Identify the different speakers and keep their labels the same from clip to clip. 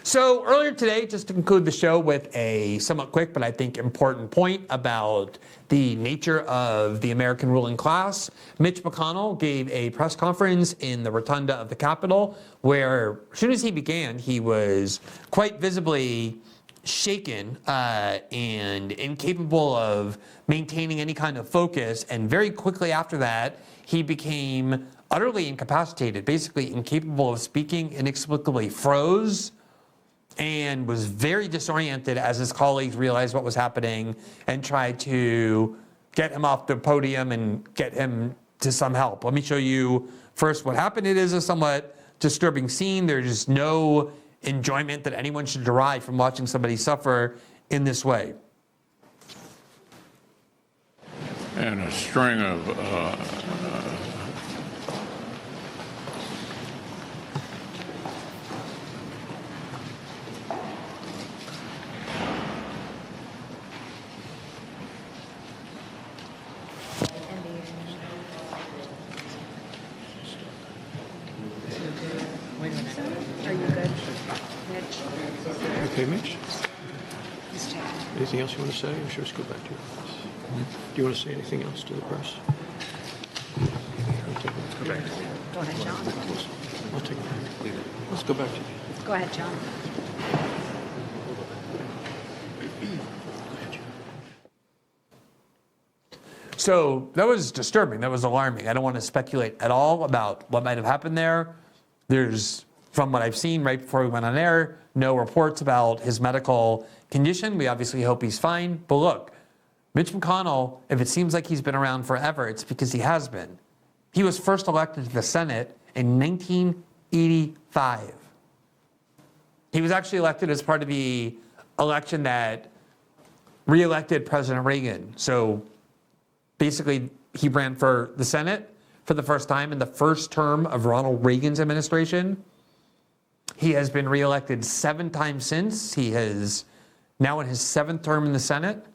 Speaker 1: So earlier today, just to conclude the show with a somewhat quick but I think important point about the nature of the American ruling class, Mitch McConnell gave a press conference in the rotunda of the Capitol where as soon as he began, he was quite visibly shaken and incapable of maintaining any kind of focus. And very quickly after that, he became utterly incapacitated, basically incapable of speaking, inexplicably froze, and was very disoriented as his colleagues realized what was happening and tried to get him off the podium and get him to some help. Let me show you first what happened. It is a somewhat disturbing scene. There's no enjoyment that anyone should derive from watching somebody suffer in this way.
Speaker 2: And a string of
Speaker 3: Are you good, Mitch?
Speaker 4: Okay, Mitch? Anything else you want to say, or should we just go back to your press? Do you want to say anything else to the press?
Speaker 3: Go ahead, John.
Speaker 4: I'll take it back. Let's go back to you.
Speaker 3: Go ahead, John.
Speaker 1: So that was disturbing. That was alarming. I don't want to speculate at all about what might have happened there. There's, from what I've seen right before we went on air, no reports about his medical condition. We obviously hope he's fine. But look, Mitch McConnell, if it seems like he's been around forever, it's because he has been. He was first elected to the Senate in 1985. He was actually elected as part of the election that re-elected President Reagan. So basically, he ran for the Senate for the first time in the first term of Ronald Reagan's administration. He has been re-elected 7 times since. He is now in his 7th term in the Senate.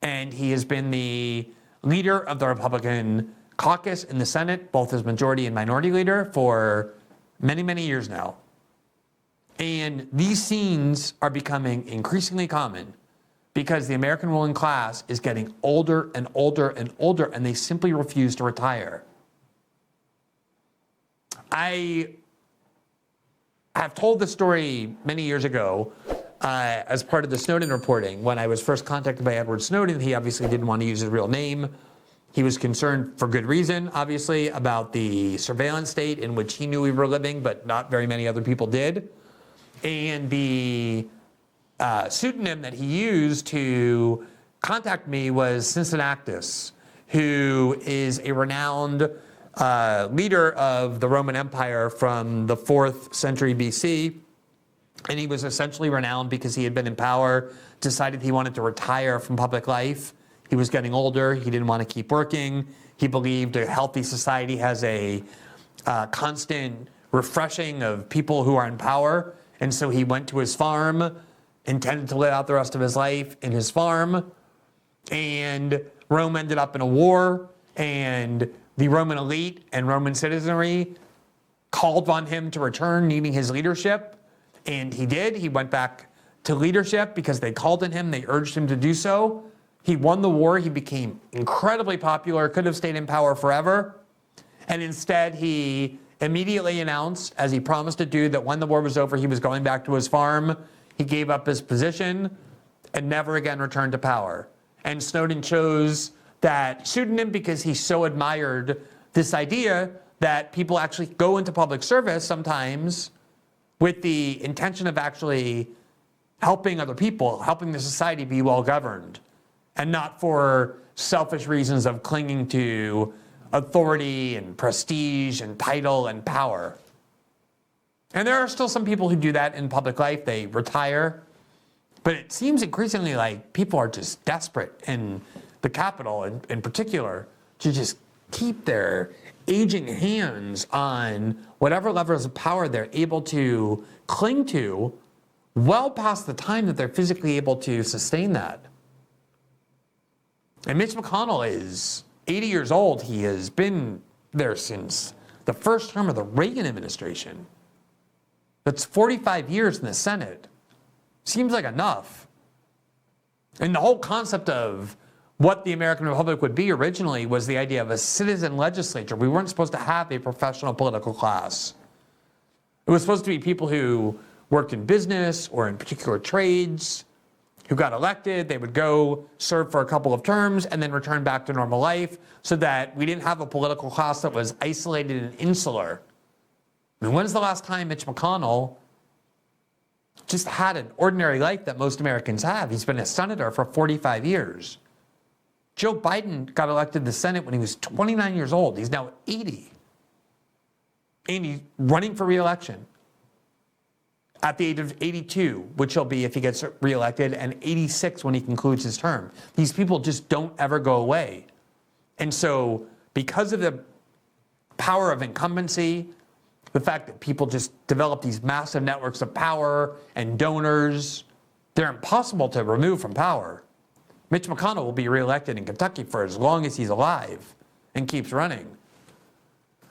Speaker 1: And he has been the leader of the Republican caucus in the Senate, both as majority and minority leader, for many, many years now. And these scenes are becoming increasingly common because the American ruling class is getting older and older and older, and they simply refuse to retire. I have told this story many years ago as part of the Snowden reporting. When I was first contacted by Edward Snowden, he obviously didn't want to use his real name. He was concerned, for good reason, obviously, about the surveillance state in which he knew we were living, but not very many other people did. And the pseudonym that he used to contact me was Cincinnatus, who is a renowned leader of the Roman Empire from the 4th century BC. And he was essentially renowned because he had been in power, decided he wanted to retire from public life. He was getting older. He didn't want to keep working. He believed a healthy society has a constant refreshing of people who are in power. And so he went to his farm, intended to live out the rest of his life in his farm. And Rome ended up in a war. And the Roman elite and Roman citizenry called on him to return, needing his leadership. And he did. He went back to leadership because they called on him. They urged him to do so. He won the war. He became incredibly popular, could have stayed in power forever. And instead, he immediately announced, as he promised to do, that when the war was over, he was going back to his farm. He gave up his position and never again returned to power. And Snowden chose that pseudonym because he so admired this idea that people actually go into public service sometimes with the intention of actually helping other people, helping the society be well governed, and not for selfish reasons of clinging to authority and prestige and title and power. And there are still some people who do that in public life. They retire. But it seems increasingly like people are just desperate in the Capitol in particular to just keep their aging hands on whatever levels of power they're able to cling to well past the time that they're physically able to sustain that. And Mitch McConnell is 80 years old. He has been there since the first term of the Reagan administration. That's 45 years in the Senate. Seems like enough. And the whole concept of what the American Republic would be originally was the idea of a citizen legislature. We weren't supposed to have a professional political class. It was supposed to be people who worked in business or in particular trades, who got elected. They would go serve for a couple of terms and then return back to normal life, so that we didn't have a political class that was isolated and insular. I mean, when's the last time Mitch McConnell just had an ordinary life that most Americans have? He's been a senator for 45 years. Joe Biden got elected to the Senate when he was 29 years old. He's now 80. And he's running for re-election at the age of 82, which he'll be if he gets re-elected, and 86 when he concludes his term. These people just don't ever go away. And so because of the power of incumbency, the fact that people just develop these massive networks of power and donors, they're impossible to remove from power. Mitch McConnell will be reelected in Kentucky for as long as he's alive and keeps running.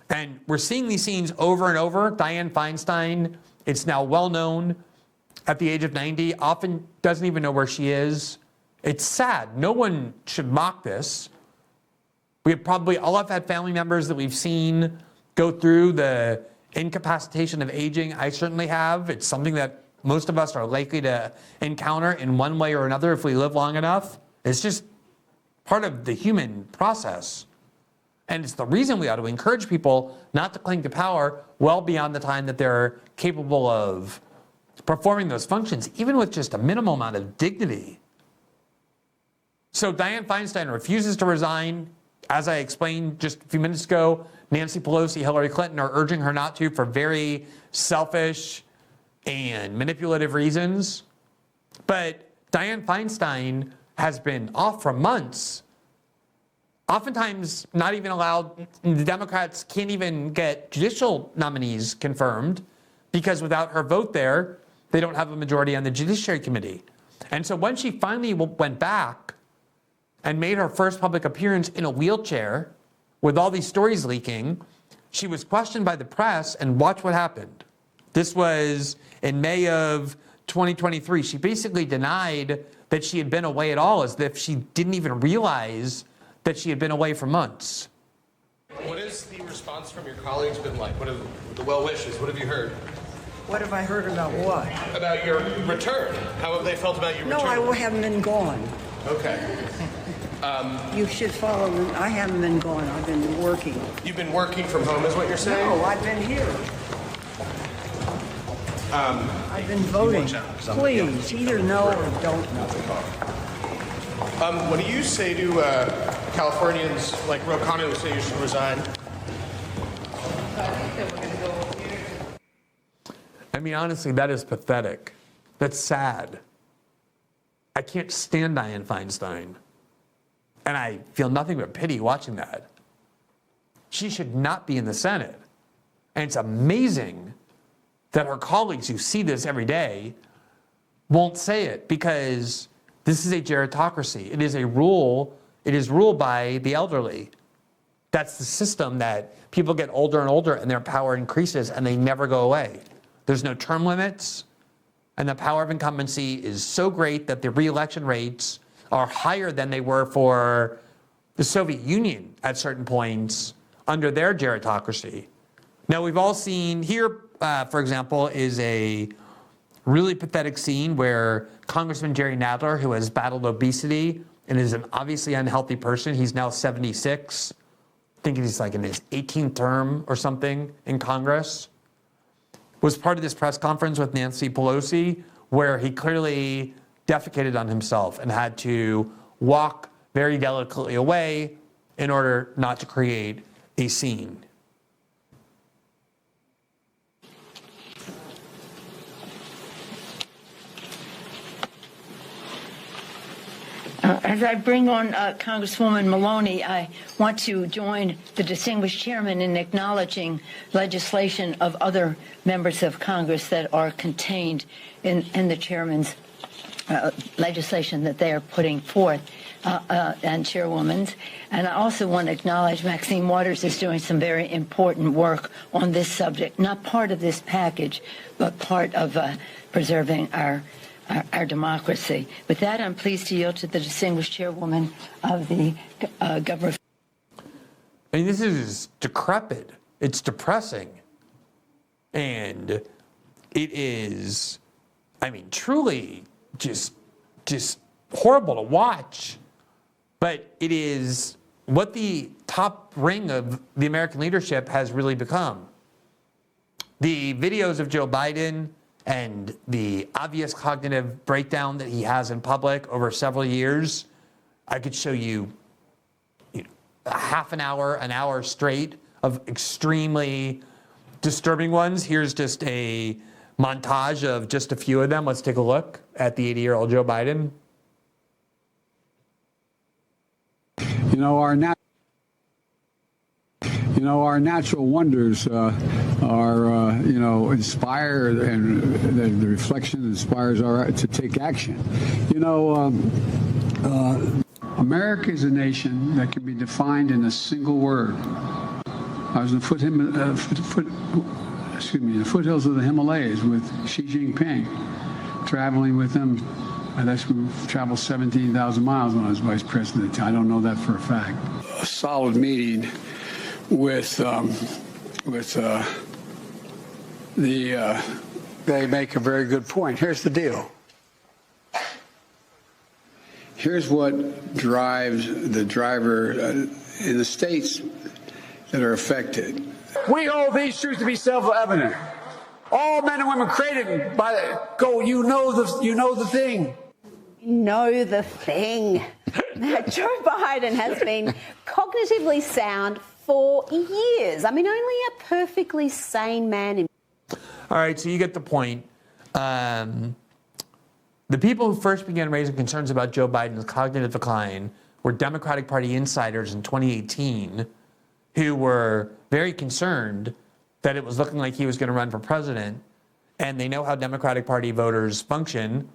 Speaker 1: And we're seeing these scenes over and over. Dianne Feinstein, it's now well known, at the age of 90, often doesn't even know where she is. It's sad. No one should mock this. We have probably all have had family members that we've seen go through the incapacitation of aging. I certainly have. It's something that most of us are likely to encounter in one way or another if we live long enough. It's just part of the human process. And it's the reason we ought to encourage people not to cling to power well beyond the time that they're capable of performing those functions, even with just a minimal amount of dignity. So Dianne Feinstein refuses to resign. As I explained just a few minutes ago, Nancy Pelosi, Hillary Clinton are urging her not to for very selfish and manipulative reasons. But Dianne Feinstein has been off for months, oftentimes not even allowed. The Democrats can't even get judicial nominees confirmed because without her vote there, they don't have a majority on the Judiciary Committee. And so when she finally went back and made her first public appearance in a wheelchair with all these stories leaking, she was questioned by the press, and watch what happened. This was in May of 2023. She basically denied that she had been away at all, as if she didn't even realize that she had been away for months.
Speaker 5: What has the response from your colleagues been like? What have the well wishes? What have you heard?
Speaker 6: What have I heard about what?
Speaker 5: About your return. How have they felt about your
Speaker 6: No,
Speaker 5: return?
Speaker 6: I haven't been gone.
Speaker 5: Okay.
Speaker 6: You should follow me. I haven't been gone. I've been working.
Speaker 5: You've been working from home, is what you're saying?
Speaker 6: No, I've been here. I've been voting. Please, either know or don't know.
Speaker 5: What do you say to Californians like Ro Khanna who say you should resign?
Speaker 1: I mean, honestly, that is pathetic. That's sad. I can't stand Dianne Feinstein. And I feel nothing but pity watching that. She should not be in the Senate. And it's amazing that her colleagues who see this every day won't say it, because this is a gerontocracy. It is a rule. It is ruled by the elderly. That's the system that people get older and older and their power increases and they never go away. There's no term limits, and the power of incumbency is so great that the re-election rates are higher than they were for the Soviet Union at certain points under their gerontocracy. Now, we've all seen here, for example, is a really pathetic scene where Congressman Jerry Nadler, who has battled obesity and is an obviously unhealthy person, he's now 76. I think he's like in his 18th term or something in Congress, was part of this press conference with Nancy Pelosi where he clearly defecated on himself and had to walk very delicately away in order not to create a scene.
Speaker 7: As I bring on Congresswoman Maloney, I want to join the distinguished chairman in acknowledging legislation of other members of Congress that are contained in the chairman's legislation that they are putting forth. and chairwoman's. And I also want to acknowledge Maxine Waters is doing some very important work on this subject, not part of this package, but part of preserving our democracy. With that, I'm pleased to yield to the distinguished chairwoman of the Government.
Speaker 1: I mean, this is decrepit. It's depressing. And it is, I mean, truly just horrible to watch. But it is what the top ring of the American leadership has really become. The videos of Joe Biden and the obvious cognitive breakdown that he has in public over several years, I could show you, a half an hour straight of extremely disturbing ones. Here's just a montage of just a few of them. Let's take a look at the 80-year-old Joe Biden.
Speaker 8: Our natural wonders inspire, and the reflection inspires our to take action. America is a nation that can be defined in a single word. I was in the foothills of the Himalayas with Xi Jinping, traveling with him. I actually traveled 17,000 miles when I was vice president. I don't know that for a fact. A solid meeting with they make a very good point. Here's the deal. Here's what drives the driver in the states that are affected. We hold these truths to be self-evident. All men and women created by you know the thing.
Speaker 3: Know the thing. Joe Biden has been cognitively sound for years. I mean, only a perfectly sane man in.
Speaker 1: All right, so you get the point. The people who first began raising concerns about Joe Biden's cognitive decline were Democratic Party insiders in 2018 who were very concerned that it was looking like he was going to run for president. And they know how Democratic Party voters function.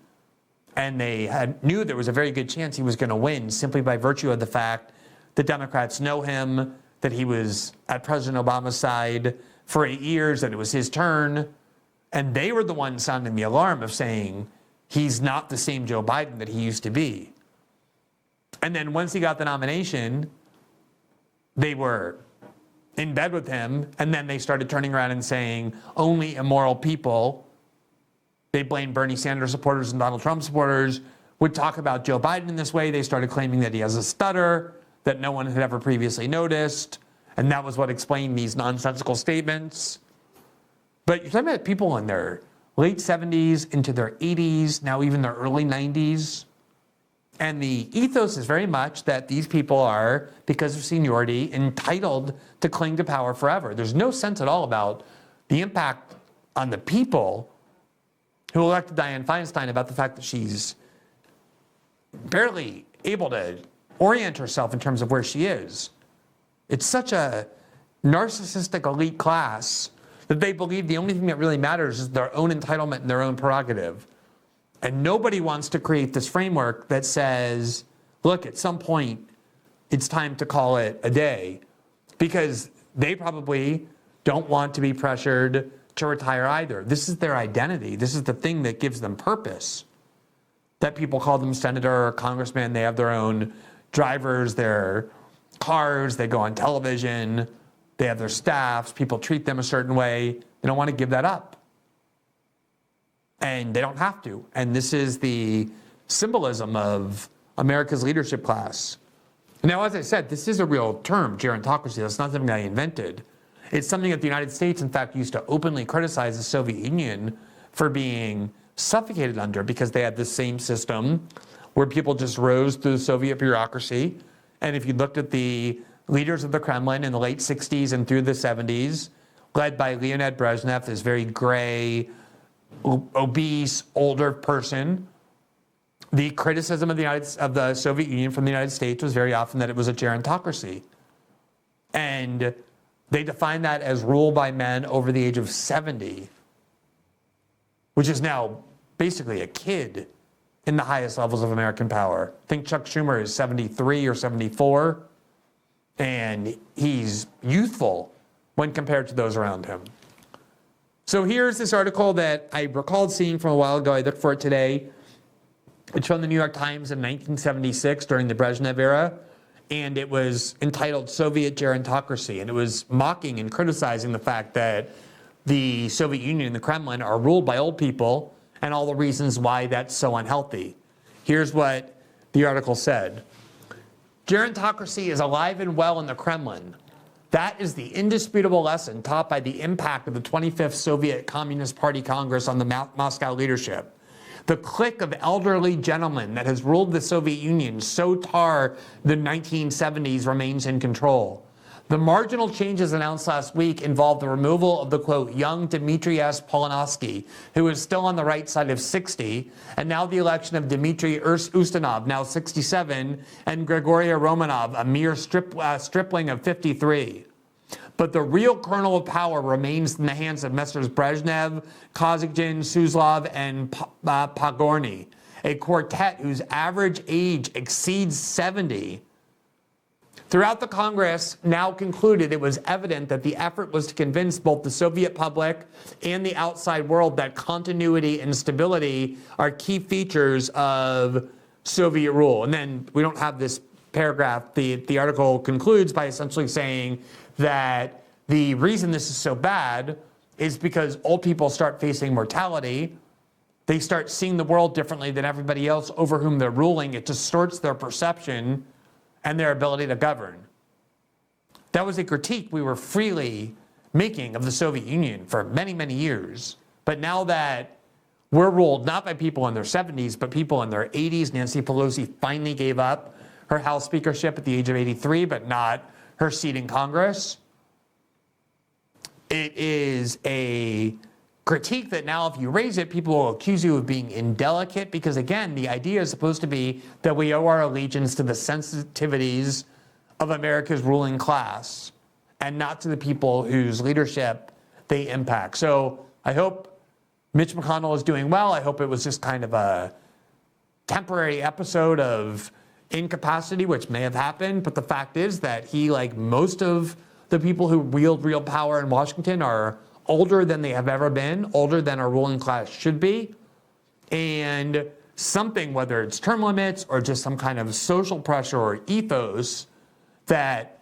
Speaker 1: And they knew there was a very good chance he was going to win simply by virtue of the fact that Democrats know him, that he was at President Obama's side for 8 years, that it was his turn. And they were the ones sounding the alarm of saying, he's not the same Joe Biden that he used to be. And then once he got the nomination, they were in bed with him, and then they started turning around and saying only immoral people, they blamed Bernie Sanders supporters and Donald Trump supporters, would talk about Joe Biden in this way. They started claiming that he has a stutter that no one had ever previously noticed, and that was what explained these nonsensical statements. But you're talking about people in their late 70s into their 80s, now even their early 90s. And the ethos is very much that these people are, because of seniority, entitled to cling to power forever. There's no sense at all about the impact on the people who elected Dianne Feinstein, about the fact that she's barely able to orient herself in terms of where she is. It's such a narcissistic elite class that they believe the only thing that really matters is their own entitlement and their own prerogative. And nobody wants to create this framework that says, look, at some point, it's time to call it a day, because they probably don't want to be pressured to retire either. This is their identity. This is the thing that gives them purpose. That people call them senator or congressman. They have their own drivers, their cars, they go on television, they have their staffs, people treat them a certain way. They don't want to give that up. And they don't have to. And this is the symbolism of America's leadership class. Now, as I said, this is a real term, gerontocracy. That's not something I invented. It's something that the United States, in fact, used to openly criticize the Soviet Union for being suffocated under, because they had this same system where people just rose through the Soviet bureaucracy. And if you looked at the leaders of the Kremlin in the late 60s and through the 70s, led by Leonid Brezhnev, this very gray, obese, older person, the criticism of the Soviet Union from the United States was very often that it was a gerontocracy. And they define that as rule by men over the age of 70, which is now basically a kid in the highest levels of American power. I think Chuck Schumer is 73 or 74, and he's youthful when compared to those around him. So here's this article that I recalled seeing from a while ago. I looked for it today. It's from the New York Times in 1976 during the Brezhnev era, and it was entitled Soviet Gerontocracy, and it was mocking and criticizing the fact that the Soviet Union and the Kremlin are ruled by old people and all the reasons why that's so unhealthy. Here's what the article said. Gerontocracy is alive and well in the Kremlin. That is the indisputable lesson taught by the impact of the 25th Soviet Communist Party Congress on the Moscow leadership. The clique of elderly gentlemen that has ruled the Soviet Union so tar the 1970s remains in control. The marginal changes announced last week involved the removal of the, quote, young Dmitry S. Polonsky, who is still on the right side of 60, and now the election of Dmitry Ustinov, now 67, and Grigory Romanov, a mere stripling of 53. But the real kernel of power remains in the hands of Messrs. Brezhnev, Kazakhin, Suslov, and Pogorny, a quartet whose average age exceeds 70. Throughout the Congress now concluded, it was evident that the effort was to convince both the Soviet public and the outside world that continuity and stability are key features of Soviet rule. And then we don't have this paragraph. The article concludes by essentially saying that the reason this is so bad is because old people start facing mortality. They start seeing the world differently than everybody else over whom they're ruling. It distorts their perception and their ability to govern. That was a critique we were freely making of the Soviet Union for many, many years. But now that we're ruled not by people in their 70s, but people in their 80s, Nancy Pelosi finally gave up her House speakership at the age of 83, but not her seat in Congress. It is a critique that now if you raise it, people will accuse you of being indelicate, because again, the idea is supposed to be that we owe our allegiance to the sensitivities of America's ruling class and not to the people whose leadership they impact. So I hope Mitch McConnell is doing well. I hope it was just kind of a temporary episode of incapacity, which may have happened, but the fact is that he, like most of the people who wield real power in Washington, are older than they have ever been, older than our ruling class should be. And something, whether it's term limits or just some kind of social pressure or ethos that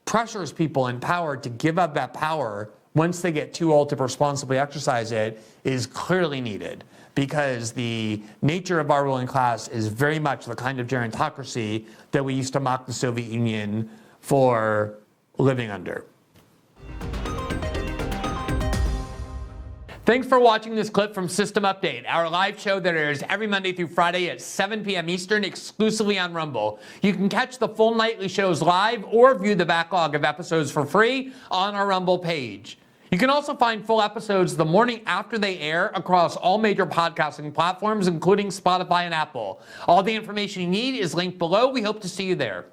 Speaker 1: pressures people in power to give up that power once they get too old to responsibly exercise it, is clearly needed. Because the nature of our ruling class is very much the kind of gerontocracy that we used to mock the Soviet Union for living under. Thanks for watching this clip from System Update, our live show that airs every Monday through Friday at 7 p.m. Eastern, exclusively on Rumble. You can catch the full nightly shows live or view the backlog of episodes for free on our Rumble page. You can also find full episodes the morning after they air across all major podcasting platforms, including Spotify and Apple. All the information you need is linked below. We hope to see you there.